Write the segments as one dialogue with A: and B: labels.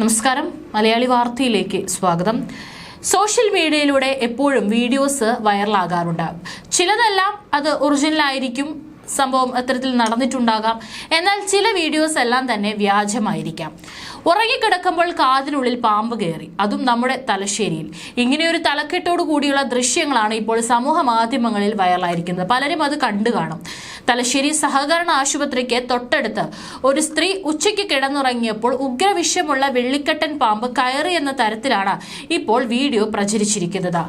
A: നമസ്കാരം മലയാളി വാർത്തയിലേക്ക് സ്വാഗതം. സോഷ്യൽ മീഡിയയിലൂടെ എപ്പോഴും വീഡിയോസ് വൈറലാകാറുണ്ട്. ചിലതെല്ലാം അത് ഒറിജിനൽ ആയിരിക്കും, സംഭവം അത്തരത്തിൽ നടന്നിട്ടുണ്ടാകാം. എന്നാൽ ചില വീഡിയോസ് എല്ലാം തന്നെ വ്യാജമായിരിക്കാം. ഉറങ്ങിക്കിടക്കുമ്പോൾ കാതിനുള്ളിൽ പാമ്പ് കയറി, അതും നമ്മുടെ തലശ്ശേരിയിൽ. ഇങ്ങനെയൊരു തലക്കെട്ടോടു കൂടിയുള്ള ദൃശ്യങ്ങളാണ് ഇപ്പോൾ സമൂഹ മാധ്യമങ്ങളിൽ വൈറലായിരിക്കുന്നത്. പലരും അത് കണ്ടു കാണും. തലശ്ശേരി സഹകരണ ആശുപത്രിക്ക് തൊട്ടടുത്ത് ഒരു സ്ത്രീ ഉച്ചയ്ക്ക് കിടന്നുറങ്ങിയപ്പോൾ ഉഗ്രവിഷമുള്ള വെള്ളിക്കെട്ടൻ പാമ്പ് കയറി എന്ന തരത്തിലാണ് ഇപ്പോൾ വീഡിയോ പ്രചരിച്ചിരിക്കുന്നത്.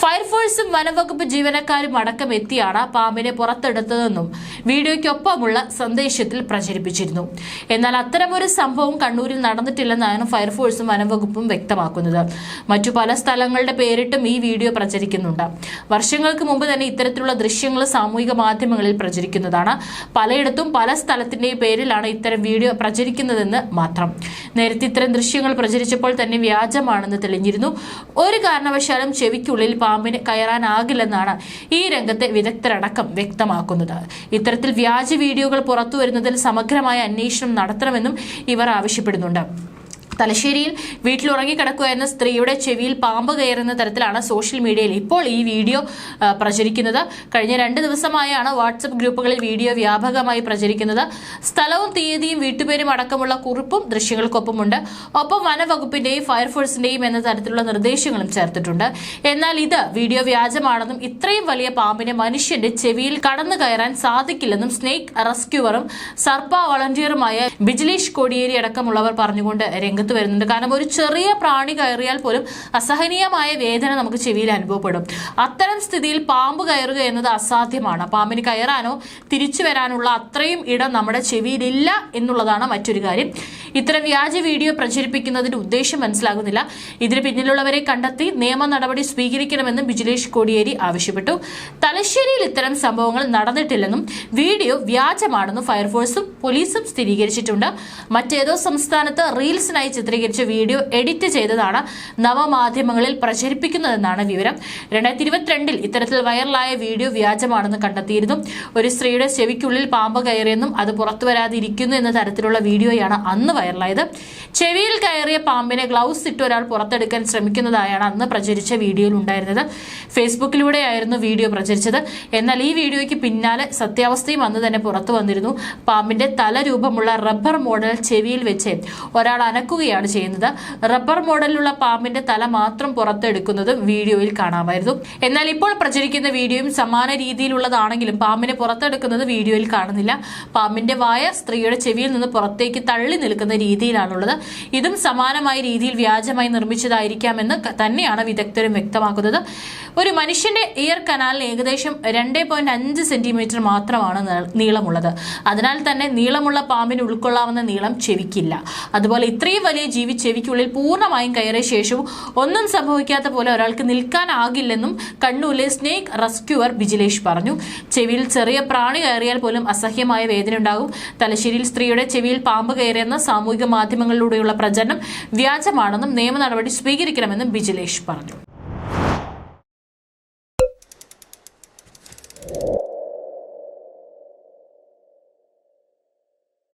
A: ഫയർഫോഴ്സും വനംവകുപ്പ് ജീവനക്കാരും അടക്കം എത്തിയാണ് പാമ്പിനെ പുറത്തെടുത്തതെന്നും വീഡിയോയ്ക്കൊപ്പമുള്ള സന്ദേശത്തിൽ പ്രചരിപ്പിച്ചിരുന്നു. എന്നാൽ അത്തരമൊരു സംഭവം കണ്ണൂരിൽ നടന്നിട്ടില്ലെന്നാണ് ഫയർഫോഴ്സും വനംവകുപ്പും വ്യക്തമാക്കുന്നത്. മറ്റു പല സ്ഥലങ്ങളുടെ പേരിട്ടും ഈ വീഡിയോ പ്രചരിക്കുന്നുണ്ട്. വർഷങ്ങൾക്ക് മുമ്പ് തന്നെ ഇത്തരത്തിലുള്ള ദൃശ്യങ്ങൾ സാമൂഹിക മാധ്യമങ്ങളിൽ പ്രചരിക്കുന്നതാണ്. പലയിടത്തും പല സ്ഥലത്തിന്റെയും പേരിലാണ് ഇത്തരം വീഡിയോ പ്രചരിക്കുന്നതെന്ന് മാത്രം. നേരത്തെ ഇത്തരം ദൃശ്യങ്ങൾ പ്രചരിച്ചപ്പോൾ തന്നെ വ്യാജമാണെന്ന് തെളിഞ്ഞിരുന്നു. ഒരു കാരണവശാലും ചെവിക്കുള്ളിൽ പാമ്പിന് കയറാനാകില്ലെന്നാണ് ഈ രംഗത്തെ വിദഗ്ധരടക്കം വ്യക്തമാക്കുന്നത്. ഇത്തരത്തിൽ വ്യാജ വീഡിയോകൾ പുറത്തുവരുന്നതിൽ സമഗ്രമായ അന്വേഷണം നടത്തണമെന്നും ഇവർ ആവശ്യപ്പെടുന്നുണ്ട്. തലശ്ശേരിയിൽ വീട്ടിലുറങ്ങിക്കിടക്കുകയെന്ന സ്ത്രീയുടെ ചെവിയിൽ പാമ്പ് കയറുന്ന തരത്തിലാണ് സോഷ്യൽ മീഡിയയിൽ ഇപ്പോൾ ഈ വീഡിയോ പ്രചരിക്കുന്നത്. കഴിഞ്ഞ 2 ദിവസമായാണ് വാട്സപ്പ് ഗ്രൂപ്പുകളിൽ വീഡിയോ വ്യാപകമായി പ്രചരിക്കുന്നത്. സ്ഥലവും തീയതിയും വീട്ടുപേരും അടക്കമുള്ള കുറിപ്പും ദൃശ്യങ്ങൾക്കൊപ്പമുണ്ട്. ഒപ്പം വനവകുപ്പിന്റെയും ഫയർഫോഴ്സിന്റെയും എന്ന തരത്തിലുള്ള നിർദ്ദേശങ്ങളും ചേർത്തിട്ടുണ്ട്. എന്നാൽ ഇത് വീഡിയോ വ്യാജമാണെന്നും ഇത്രയും വലിയ പാമ്പിനെ മനുഷ്യന്റെ ചെവിയിൽ കടന്നു കയറാൻ സാധിക്കില്ലെന്നും സ്നേക്ക് റെസ്ക്യൂവറും സർപ്പ വളണ്ടിയറുമായ ബിജിലീഷ് കോടിയേരി അടക്കമുള്ളവർ പറഞ്ഞുകൊണ്ട് രംഗത്ത് വരുന്നുണ്ട്. കാരണം ഒരു ചെറിയ പ്രാണി കയറിയാൽ പോലും അസഹനീയമായ വേദന നമുക്ക് ചെവിയിൽ അനുഭവപ്പെടും. അത്തരം സ്ഥിതിയിൽ പാമ്പ് കയറുക എന്നത് അസാധ്യമാണ്. പാമ്പിന് കയറാനോ തിരിച്ചു വരാനുള്ള അത്രയും ഇടം നമ്മുടെ ചെവിയിലില്ല എന്നുള്ളതാണ് മറ്റൊരു കാര്യം. ഇത്തരം വ്യാജ വീഡിയോ പ്രചരിപ്പിക്കുന്നതിന്റെ ഉദ്ദേശം മനസ്സിലാകുന്നില്ല. ഇതിന് പിന്നിലുള്ളവരെ കണ്ടെത്തി നിയമ നടപടി സ്വീകരിക്കണമെന്നും ബിജിലേഷ് കോടിയേരി ആവശ്യപ്പെട്ടു. തലശ്ശേരിയിൽ ഇത്തരം സംഭവങ്ങൾ നടന്നിട്ടില്ലെന്നും വീഡിയോ വ്യാജമാണെന്നും ഫയർഫോഴ്സും പോലീസും സ്ഥിരീകരിച്ചിട്ടുണ്ട്. മറ്റേതോ സംസ്ഥാനത്ത് റീൽസിനായി ചിത്രീകരിച്ച വീഡിയോ എഡിറ്റ് ചെയ്തതാണ് നവമാധ്യമങ്ങളിൽ പ്രചരിപ്പിക്കുന്നതെന്നാണ് വിവരം. 2022 ഇത്തരത്തിൽ വൈറലായ വീഡിയോ വ്യാജമാണെന്ന് കണ്ടെത്തിയിരുന്നു. ഒരു സ്ത്രീയുടെ ചെവിക്കുള്ളിൽ പാമ്പ് കയറിയെന്നും അത് പുറത്തുവരാതിരിക്കുന്നു എന്ന തരത്തിലുള്ള വീഡിയോയാണ് അന്ന് വൈറലായത്. ചെവിയിൽ കയറിയ പാമ്പിനെ ഗ്ലൗസ് ഇട്ട് ഒരാൾ പുറത്തെടുക്കാൻ ശ്രമിക്കുന്നതായാണ് അന്ന് പ്രചരിച്ച വീഡിയോയിൽ ഉണ്ടായിരുന്നത്. ഫേസ്ബുക്കിലൂടെയായിരുന്നു വീഡിയോ പ്രചരിച്ചത്. എന്നാൽ ഈ വീഡിയോയ്ക്ക് പിന്നാലെ സത്യാവസ്ഥയും അന്ന് തന്നെ പുറത്തു വന്നിരുന്നു. പാമ്പിന്റെ തലരൂപമുള്ള റബ്ബർ മോഡൽ ചെവിയിൽ വെച്ച് ഒരാൾ അനക്കുകയാണ് ചെയ്യുന്നത്. റബ്ബർ മോഡലിലുള്ള പാമ്പിന്റെ തല മാത്രം പുറത്തെടുക്കുന്നത് വീഡിയോയിൽ കാണാമായിരുന്നു. എന്നാൽ ഇപ്പോൾ പ്രചരിക്കുന്ന വീഡിയോയും സമാന രീതിയിലുള്ളതാണെങ്കിലും പാമ്പിനെ പുറത്തെടുക്കുന്നത് വീഡിയോയിൽ കാണുന്നില്ല. പാമ്പിന്റെ വായ സ്ത്രീയുടെ ചെവിയിൽ നിന്ന് പുറത്തേക്ക് തള്ളി നിൽക്കുന്ന രീതിയിലാണുള്ളത്. ഇതും സമാനമായ രീതിയിൽ വ്യാജമായി നിർമ്മിച്ചതായിരിക്കാമെന്ന് തന്നെയാണ് വിദഗ്ധരും വ്യക്തമാക്കുന്നത്. ഒരു മനുഷ്യന്റെ ഇയർ കനാലിന് ഏകദേശം 2.5 സെന്റിമീറ്റർ മാത്രമാണ് നീളമുള്ളത്. അതിനാൽ തന്നെ നീളമുള്ള പാമ്പിന് ഉൾക്കൊള്ളാവുന്ന നീളം ചെവിക്കില്ല. അതുപോലെ ഇത്രയും വലിയ ജീവി ചെവിക്കുള്ളിൽ പൂർണ്ണമായും കയറിയ ശേഷവും ഒന്നും സംഭവിക്കാത്ത പോലെ ഒരാൾക്ക് നിൽക്കാനാകില്ലെന്നും കണ്ണൂരിലെ സ്നേക്ക് റെസ്ക്യൂവർ ബിജിലേഷ് പറഞ്ഞു. ചെവിയിൽ ചെറിയ പ്രാണി കയറിയാൽ പോലും അസഹ്യമായ വേദന ഉണ്ടാകും. തലശ്ശേരിയിൽ സ്ത്രീയുടെ ചെവിയിൽ പാമ്പ് കയറിയെന്ന സാമൂഹിക മാധ്യമങ്ങളിലൂടെയുള്ള പ്രചരണം വ്യാജമാണെന്നും നിയമ നടപടി സ്വീകരിക്കണമെന്നും ബിജിലേഷ് പറഞ്ഞു.